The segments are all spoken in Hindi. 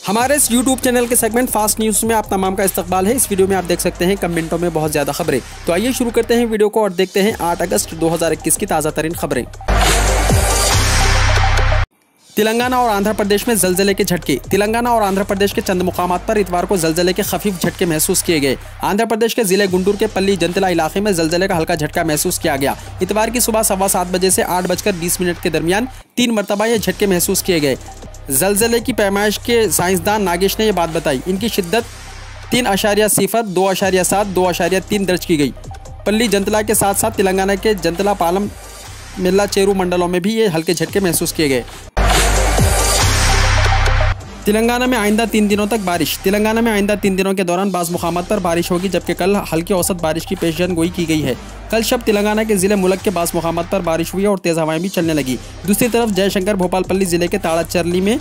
हमारे इस YouTube चैनल के सेगमेंट फास्ट न्यूज़ में आप तमाम का इस्तकबाल है। इस वीडियो में आप देख सकते हैं कम मिनटों में बहुत ज़्यादा खबरें। तो आइए शुरू करते हैं वीडियो को और देखते हैं 8 अगस्त 2021 की ताज़ा तरीन खबरें। तेलंगाना और आंध्र प्रदेश में जलजले के झटके। तेलंगाना और आंध्र प्रदेश के चंद मुकामात पर इतवार को जलजले के खफीफ झटके महसूस किए गए। आंध्र प्रदेश के जिले गुंटूर के पल्ली जंतला इलाके में जलजले का हल्का झटका महसूस किया गया। इतवार की सुबह 7:15 बजे से 8:20 के दरमियान 3 मरतबा ये झटके महसूस किए गए। जलजले की पैमाइश के साइंसदान नागेश ने यह बात बताई। इनकी शिद्दत 3.0, 2.7, 2.3 दर्ज की गई। पल्ली जंतला के साथ साथ तेलंगाना के जंतला पालम मिल्ला चेरू मंडलों में भी ये हल्के झटके महसूस किए गए। तेलंगाना में आइंदा 3 दिनों तक बारिश। तेलंगाना में आइंदा 3 दिनों के दौरान बाज़ मुकामात पर बारिश होगी, जबकि कल हल्की औसत बारिश की पेशेन गोई की गई है। कल शब तेलंगाना के ज़िले मुल्क के बाज़ मुकामात पर बारिश हुई और तेज़ हवाएं भी चलने लगी। दूसरी तरफ जयशंकर भोपालपल्ली ज़िले के ताड़ाचर्ली में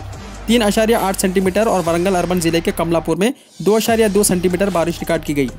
3.8 सेंटीमीटर और वरंगल अर्बन ज़िले के कमलापुर में 2.2 सेंटीमीटर बारिश रिकॉर्ड की गई।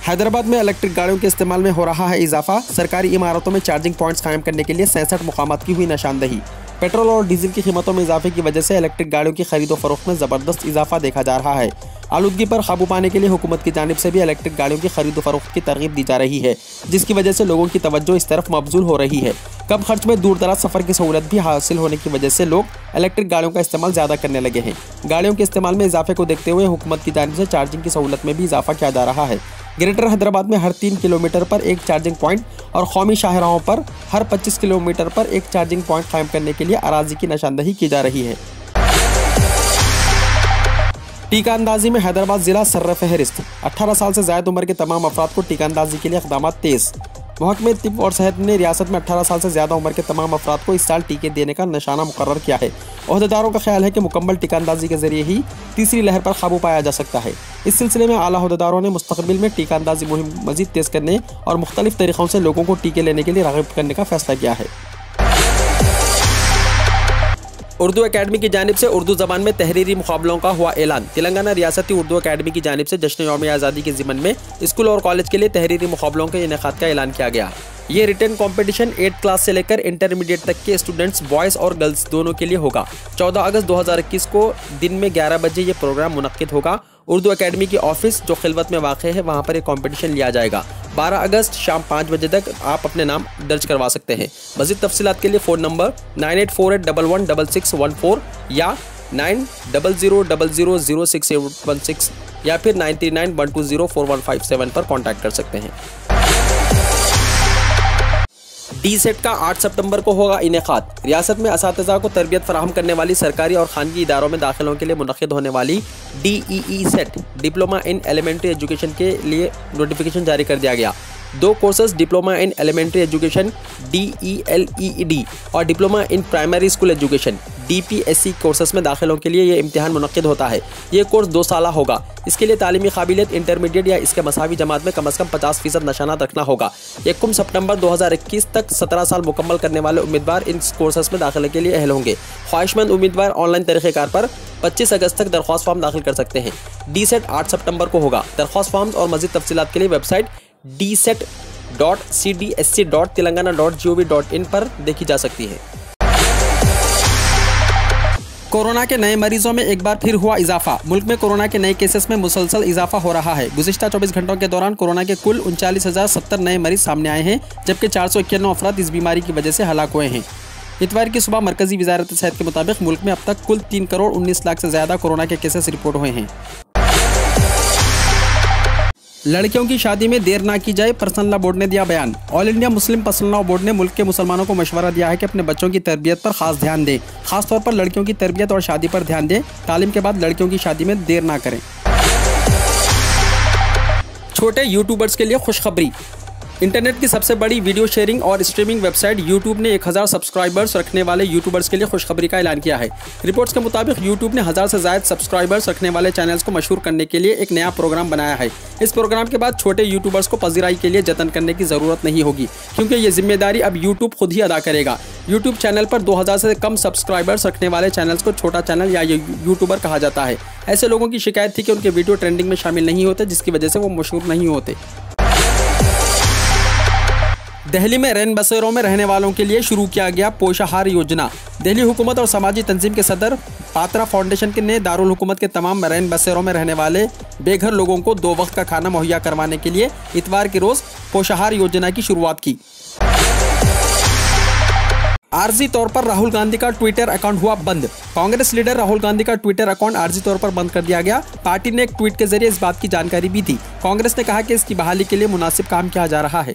हैदराबाद में इलेक्ट्रिक गाड़ियों के इस्तेमाल में हो रहा है इजाफा। सरकारी इमारतों में चार्जिंग पॉइंट्स कायम करने के लिए 66 मुकामात की हुई निशानदही। पेट्रोल और डीजल की कीमतों में इजाफे की वजह से इलेक्ट्रिक गाड़ियों की खरीदो फरोख्त में ज़बरदस्त इजाफा देखा जा रहा है। आलूदगी पर काबू पाने के लिए हुकूमत की जानिब से भी इलेक्ट्रिक गाड़ियों की खरीदो फरोख्त की तरगीब दी जा रही है, जिसकी वजह से लोगों की तवज्जो इस तरफ मबजूल हो रही है। कम खर्च में दूर दराज सफ़र की सहूलत भी हासिल होने की वजह से लोग इलेक्ट्रिक गाड़ियों का इस्तेमाल ज़्यादा करने लगे हैं। गाड़ियों के इस्तेमाल में इजाफे को देखते हुए हुकूमत की जानिब से चार्जिंग की सहूलत में भी इजाफा किया जा रहा है। ग्रेटर हैदराबाद में हर 3 किलोमीटर पर एक चार्जिंग पॉइंट और कौमी शाहराहों पर हर 25 किलोमीटर पर एक चार्जिंग पॉइंट कायम करने के लिए अराजी की निशानदही की जा रही है। टीका अंदाजी में हैदराबाद जिला सर्रफहरिस्त। 18 साल से ज़ायद उम्र के तमाम अफराद को टीका अंदाजी के लिए इक़दामात तेज़। महकमे तिब और सेहत ने रियासत में 18 साल से ज़्यादा उम्र के तमाम अफराद को इस साल टीके देने का निशाना मुकर्रर किया है। ओहदेदारों का ख्याल है कि मुकम्मल टीका अंदाजी के जरिए ही तीसरी लहर पर काबू पाया जा सकता है। इस सिलसिले में आला ओहदेदारों ने मुस्तक़बिल में टीका अंदाजी मुहिम मज़ीद तेज़ करने और मुख्तलिफ तरीक़ों से लोगों को टीके लेने के लिए राग़िब करने का फ़ैसला किया है। उर्दू अकेडमी की जानिब से उर्दू ज़बान में तहरीरी मुकाबलों का हुआ ऐलान। तेलंगाना रियासती उर्दू अकेडमी की जानिब से जश्न यौम आज़ादी के ज़िमन में स्कूल और कॉलेज के लिए तहरीरी मुकाबलों के इनेकाद का ऐलान किया गया। ये रिटन कंपटीशन 8 क्लास से लेकर इंटरमीडिएट तक के स्टूडेंट्स बॉयज़ और गर्ल्स दोनों के लिए होगा। 14 अगस्त 2021 को दिन में 11 बजे ये प्रोग्राम मुनक्किद होगा। उर्दू अकेडमी की ऑफिस जो खिलवत में वाक़ है वहाँ पर एक कंपटीशन लिया जाएगा। 12 अगस्त शाम 5 बजे तक आप अपने नाम दर्ज करवा सकते हैं। मज़ीद तफसीलात के लिए फ़ोन नंबर 9848116614 या 9000006816 या फिर 9391204157 पर कॉन्टैक्ट कर सकते हैं। DSET का 8 सितंबर को होगा इनेकाद। रियासत में असातिज़ा को तरबियत फराहम करने वाली सरकारी और खानगी इदारों में दाखिलों के लिए मुनक़िद होने वाली DEE set diploma in elementary education के लिए नोटिफिकेशन जारी कर दिया गया। 2 courses diploma in elementary education DELEED और diploma in primary school education DPSC courses में दाखिलों के लिए ये इम्तिहान मुनक़िद होता है। ये कोर्स 2 साला होगा। इसके लिए तालीमी काबिलियत इंटरमीडिएट या इसके मसावी जमात में कम अज़ कम 50% नशानात रखना होगा। 1 सितंबर 2021 तक 17 साल मुकम्मल करने वाले उम्मीदवार इन कोर्सेज में दाखिले के लिए अहल होंगे। ख्वाहिशमंद उम्मीदवार ऑनलाइन तरीक़ेकार पर 25 अगस्त तक दरख्वास्त फॉर्म दाखिल कर सकते हैं। DSET 8 सितंबर को होगा। दरख्वास्त फॉर्म्स और मज़ीद तफसीलात के लिए वेबसाइट dset.cdsc.telangana.gov.in पर देखी जा सकती है। कोरोना के नए मरीजों में एक बार फिर हुआ इजाफा। मुल्क में कोरोना के नए केसेस में मुसलसल इजाफा हो रहा है। गुज़िश्ता 24 घंटों के दौरान कोरोना के कुल 39,070 नए मरीज सामने आए हैं, जबकि 491 अफराद इस बीमारी की वजह से हलाक हुए हैं। इतवार की सुबह मरकजी वज़ारत सेहत के मुताबिक मुल्क में अब तक कुल 3 करोड़ 19 लाख से ज़्यादा कोरोना के केसेस रिपोर्ट हुए हैं। लड़कियों की शादी में देर ना की जाए, पर्सनल लॉ बोर्ड ने दिया बयान। All India Muslim personal law board ने मुल्क के मुसलमानों को मशवरा दिया है कि अपने बच्चों की तरबियत पर खास ध्यान दें। खासतौर पर लड़कियों की तरबियत और शादी पर ध्यान दें। तालीम के बाद लड़कियों की शादी में देर ना करें। छोटे यूट्यूबर्स के लिए खुशखबरी। इंटरनेट की सबसे बड़ी वीडियो शेयरिंग और स्ट्रीमिंग वेबसाइट यूट्यूब ने 1000 सब्सक्राइबर्स रखने वाले यूट्यूबर्स के लिए खुशखबरी का ऐलान किया है। रिपोर्ट्स के मुताबिक यूट्यूब ने 1000 से ज़ायद सब्सक्राइबर्स रखने वाले चैनल्स को मशहूर करने के लिए एक नया प्रोग्राम बनाया है। इस प्रोग्राम के बाद छोटे यूट्यूबर्स को पजीराई के लिए जतन करने की ज़रूरत नहीं होगी, क्योंकि ये जिम्मेदारी अब यूट्यूब खुद ही अदा करेगा। यूट्यूब चैनल पर 2000 से कम सब्सक्राइबर्स रखने वाले चैनल्स को छोटा चैनल या यूट्यूबर कहा जाता है। ऐसे लोगों की शिकायत थी कि उनके वीडियो ट्रेंडिंग में शामिल नहीं होते, जिसकी वजह से वो मशहूर नहीं होते। दिल्ली में रैन बसेरों में रहने वालों के लिए शुरू किया गया पोषाहार योजना। दिल्ली हुकूमत और समाजी तंजीम के सदर पात्रा फाउंडेशन ने दारुल हुकूमत के तमाम रैन बसेरों में रहने वाले बेघर लोगों को 2 वक्त का खाना मुहैया करवाने के लिए इतवार के रोज पोषाहार योजना की शुरुआत की। आर्जी तौर पर राहुल गांधी का ट्विटर अकाउंट हुआ बंद। कांग्रेस लीडर राहुल गांधी का ट्विटर अकाउंट आर्जी तौर पर बंद कर दिया गया। पार्टी ने एक ट्वीट के जरिए इस बात की जानकारी भी दी। कांग्रेस ने कहा कि इसकी बहाली के लिए मुनासिब काम किया जा रहा है।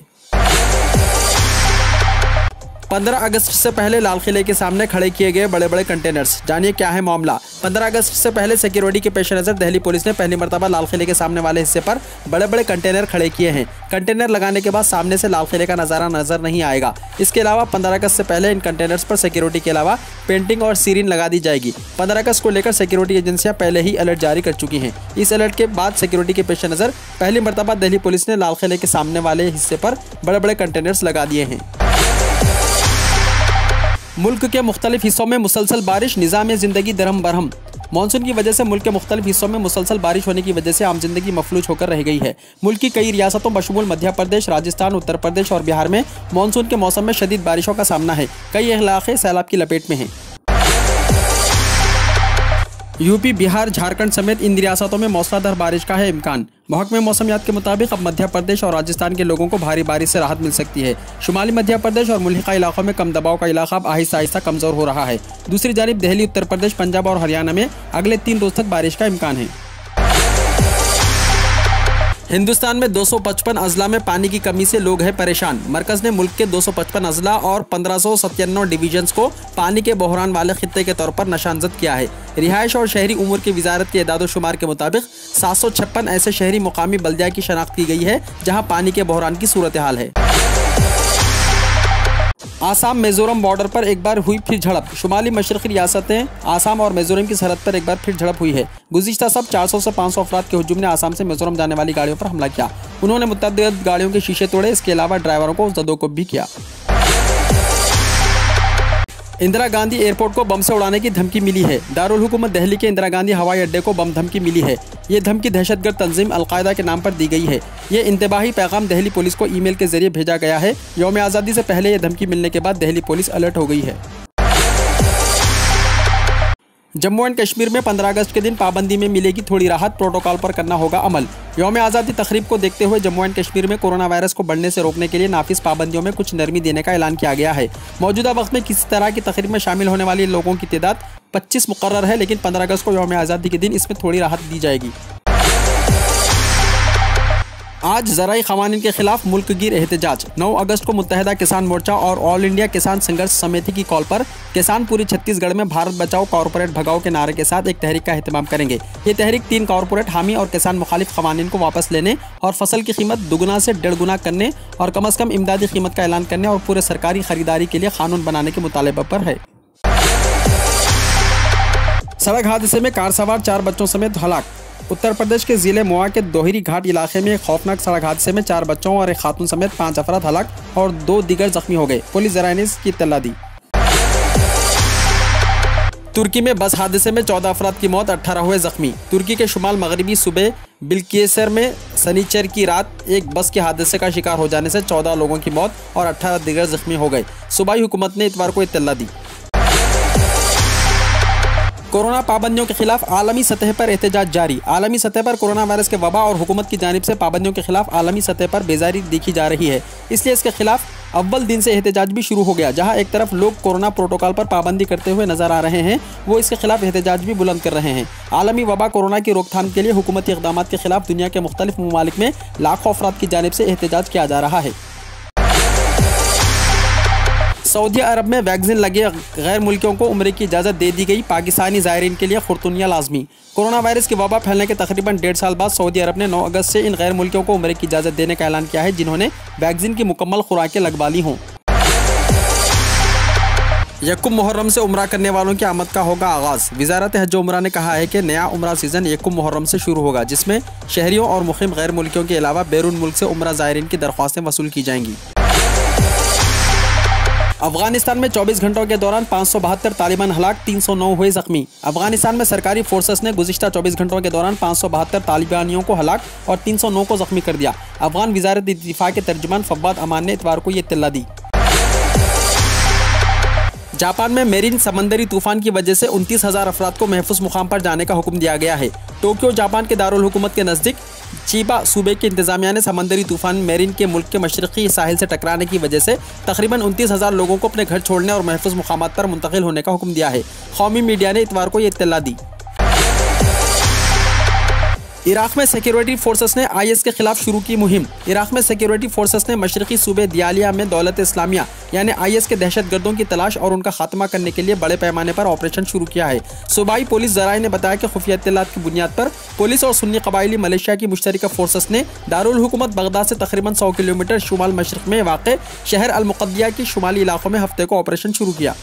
15 अगस्त से पहले लाल किले के सामने खड़े किए गए बड़े बड़े कंटेनर्स, जानिए क्या है मामला। 15 अगस्त से पहले सिक्योरिटी के पेश नज़र दिल्ली पुलिस ने पहली मरतबा लाल किले के सामने वाले हिस्से पर बड़े बड़े कंटेनर खड़े किए हैं। कंटेनर लगाने के बाद सामने से लाल किले का नज़ारा नजर नहीं आएगा। इसके अलावा 15 अगस्त से पहले इन कंटेनर्स पर सिक्योरिटी के अलावा पेंटिंग और सीरीन लगा दी जाएगी। 15 अगस्त को लेकर सिक्योरिटी एजेंसियां पहले ही अलर्ट जारी कर चुकी हैं। इस अलर्ट के बाद सिक्योरिटी के पेश नज़र पहली मरतबा दिल्ली पुलिस ने लाल किले के सामने वाले हिस्से पर बड़े बड़े कंटेनर्स लगा दिए हैं। मुल्क के मुख्तलिफ हिस्सों में मुसलसल बारिश, निज़ाम ज़िंदगी दरहम बरहम। मानसून की वजह से मुल्क के मुख्तलिफ हिस्सों में मुसलसल बारिश होने की वजह से आम जिंदगी मफलूज होकर रह गई है। मुल्क की कई रियासतों बशमूल मध्य प्रदेश, राजस्थान, उत्तर प्रदेश और बिहार में मानसून के मौसम में शदीद बारिशों का सामना है। कई इलाके सैलाब की लपेट में हैं। यूपी, बिहार, झारखंड समेत इन रियासतों में मौसलाधार बारिश का है इम्कान। महकमे मौसमियात के मुताबिक अब मध्य प्रदेश और राजस्थान के लोगों को भारी बारिश से राहत मिल सकती है। शुमाली मध्य प्रदेश और मुल्हिका इलाकों में कम दबाव का इलाका अब आहिस्ता आहिस्ता कमजोर हो रहा है। दूसरी जानिब दिल्ली, उत्तर प्रदेश, पंजाब और हरियाणा में अगले 3 रोज तक बारिश का इम्कान है। हिंदुस्तान में 255 अजला में पानी की कमी से लोग हैं परेशान। मरकज ने मुल्क के 255 अजला और 1597 डिवीजन्स को पानी के बहरान वाले खित्ते के तौर पर निशानजद किया है। रिहाइश और शहरी उमूर की वजारत के एदाद शुमार के मुताबिक 756 ऐसे शहरी मुकामी बल्दिया की शनाख्त की गई है जहाँ पानी के बहरान की सूरत हाल है। आसाम मिजोरम बॉर्डर पर एक बार हुई फिर झड़प। शुमाली मशरक़ी रियासतें आसाम और मिजोरम की सरहद पर एक बार फिर झड़प हुई है। गुज़िश्ता सब 400 से 500 अफराद के हुजूम ने आसाम से मिजोरम जाने वाली गाड़ियों पर हमला किया। उन्होंने मुतअद्दिद गाड़ियों के शीशे तोड़े। इसके अलावा ड्राइवरों को जदोकोब भी किया। इंदिरा गांधी एयरपोर्ट को बम से उड़ाने की धमकी मिली है। दारुल हुकूमत दिल्ली के इंदिरा गांधी हवाई अड्डे को बम धमकी मिली है। ये धमकी दहशतगर्द तंजीम अल-कायदा के नाम पर दी गई है। ये इंतबाही पैगाम दिल्ली पुलिस को ईमेल के जरिए भेजा गया है। यौम आज़ादी से पहले ये धमकी मिलने के बाद दिल्ली पुलिस अलर्ट हो गई है। जम्मू एंड कश्मीर में 15 अगस्त के दिन पाबंदी में मिलेगी थोड़ी राहत, प्रोटोकॉल पर करना होगा अमल। यौम आज़ादी तकरीब को देखते हुए जम्मू एंड कश्मीर में कोरोना वायरस को बढ़ने से रोकने के लिए नाफिज पाबंदियों में कुछ नरमी देने का ऐलान किया गया है। मौजूदा वक्त में किसी तरह की तकरीब में शामिल होने वाले लोगों की तादाद 25 मुकर्रर है, लेकिन 15 अगस्त को यौम आज़ादी के दिन इसमें थोड़ी राहत दी जाएगी। आज ज़राई क़वानीन के खिलाफ मुल्क गिर एहतजाज। 9 अगस्त को मुत्तहिदा किसान मोर्चा और ऑल इंडिया किसान संघर्ष समिति की कॉल पर किसान पूरी छत्तीसगढ़ में भारत बचाओ कॉरपोरेट भगाओ के नारे के साथ एक तहरीक का एहतमाम करेंगे। ये तहरीक 3 कॉरपोरेट हामी और किसान मुखालिफ क़वानीन को वापस लेने और फसल की कीमत दुगुना से 1.5 गुना करने और कम अज़ कम इमदादी कीमत का ऐलान करने और पूरे सरकारी खरीदारी के लिए कानून बनाने के मुतालबे पर है। सड़क हादसे में कार सवार 4 बच्चों समेत हलाक। उत्तर प्रदेश के जिले मोआ के दोहरी घाट इलाके में एक खौफनाक सड़क हादसे में 4 बच्चों और एक खातून समेत 5 अफराद हलाक और 2 दीगर जख्मी हो गए। पुलिस ज़राए ने इसकी इत्तला दी। तुर्की में बस हादसे में 14 अफराद की मौत, 18 हुए जख्मी। तुर्की के शुमाल मगरबी सूबे बिलकेसर में शनिचर की रात एक बस के हादसे का शिकार हो जाने से 14 लोगों की मौत और 18 दीगर जख्मी हो गए। सूबाई हुकूमत ने इतवार को इत्तला दी। कोरोना पाबंदियों के खिलाफ आलमी सतह पर एहतजाज जारी। आलमी सतह पर कोरोना वायरस के वबा और हुकूमत की जानिब से पाबंदियों के खिलाफ आलमी सतह पर बेजारी देखी जा रही है। इसलिए इसके खिलाफ अव्वल दिन से एहतजाज भी शुरू हो गया। जहां एक तरफ लोग कोरोना प्रोटोकॉल पर पाबंदी करते हुए नजर आ रहे हैं, वो इसके खिलाफ एहतजाज भी बुलंद कर रहे हैं। आलमी वबा कोरोना की रोकथाम के लिए हुकूमती इक़दाम के खिलाफ दुनिया के मुख्तलिफ ममालिक में लाखों अफराद की जानिब से एहतजाज किया जा रहा है। सऊदी अरब में वैक्सीन लगे गैर मुल्कियों को उम्रे की इजाज़त दे दी गई। पाकिस्तानी ज़ायरीन के लिए खुर्तुनिया लाजमी। कोरोना वायरस की वबा फैलने के तकरीबन 1.5 साल बाद सऊदी अरब ने 9 अगस्त से इन गैर मुल्कियों को उम्रे की इजाज़त देने का ऐलान किया है जिन्होंने वैक्सीन की मुकम्मल खुराकें लगवा ली हों। यकुम मुहर्रम से उम्रा करने वालों की आमद का होगा आगाज़। वज़ारत हज उम्रा ने कहा है कि नया उम्रा सीज़न यकुम मुहर्रम से शुरू होगा, जिसमें शहरियों और मुक़ीम गैर मुल्कियों के अलावा बैरून मुल्क से उम्रा ज़ायरीन की दरख्वास्तें वसूल की जाएंगी। अफगानिस्तान में 24 घंटों के दौरान 572 तालिबान हलाक, 309 हुए जख्मी। अफगानिस्तान में सरकारी फोर्सेस ने गुज़िश्ता 24 घंटों के दौरान 572 तालिबानियों को हलाक और 309 को जख्मी कर दिया। अफगान वज़ारत दिफा के तर्जुमान फव्वाद अमान ने इतवार को ये इत्तला दी। जापान में मेरिन समंदरी तूफान की वजह से 29,000 अफराद को महफूज मुकाम पर जाने का हुक्म दिया गया है। टोक्यो जापान के दारुल हुकूमत के नज़दीक चीबा सूबे की इंतजामिया ने समंदरी तूफान मेरिन के मुल्क के मशरक़ी साहिल से टकराने की वजह से तकरीबन 29,000 लोगों को अपने घर छोड़ने और महफूज मुकामात पर मुंतकिल होने का हुक्म दिया है। कौमी मीडिया ने इतवार को ये इत्तला दी। इराक़ में सिक्योरिटी फोर्सेस ने IS के खिलाफ शुरू की मुहिम। इराक़ में सिक्योरिटी फोर्सेस ने मशरक़ी सूबे दियालिया में दौलत इस्लामिया यानी IS के दहशतगर्दों की तलाश और उनका खात्मा करने के लिए बड़े पैमाने पर ऑपरेशन शुरू किया है। सूबाई पुलिस ज़राए ने बताया कि खुफिया इत्तलात की बुनियाद पर पुलिस और सुन्नी कबायली मलेशिया की मुश्तरका फोर्सेस ने दारुल हुकूमत बगदाद से तकरीबन 100 किलोमीटर शुमाल मशरक़ में वाक़े शहर अल मुक़द्दिया के शुमाली इलाकों में हफ्ते को ऑपरेशन शुरू किया।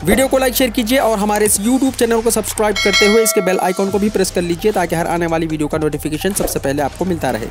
वीडियो को लाइक शेयर कीजिए और हमारे इस YouTube चैनल को सब्सक्राइब करते हुए इसके बेल आइकॉन को भी प्रेस कर लीजिए ताकि हर आने वाली वीडियो का नोटिफिकेशन सबसे पहले आपको मिलता रहे।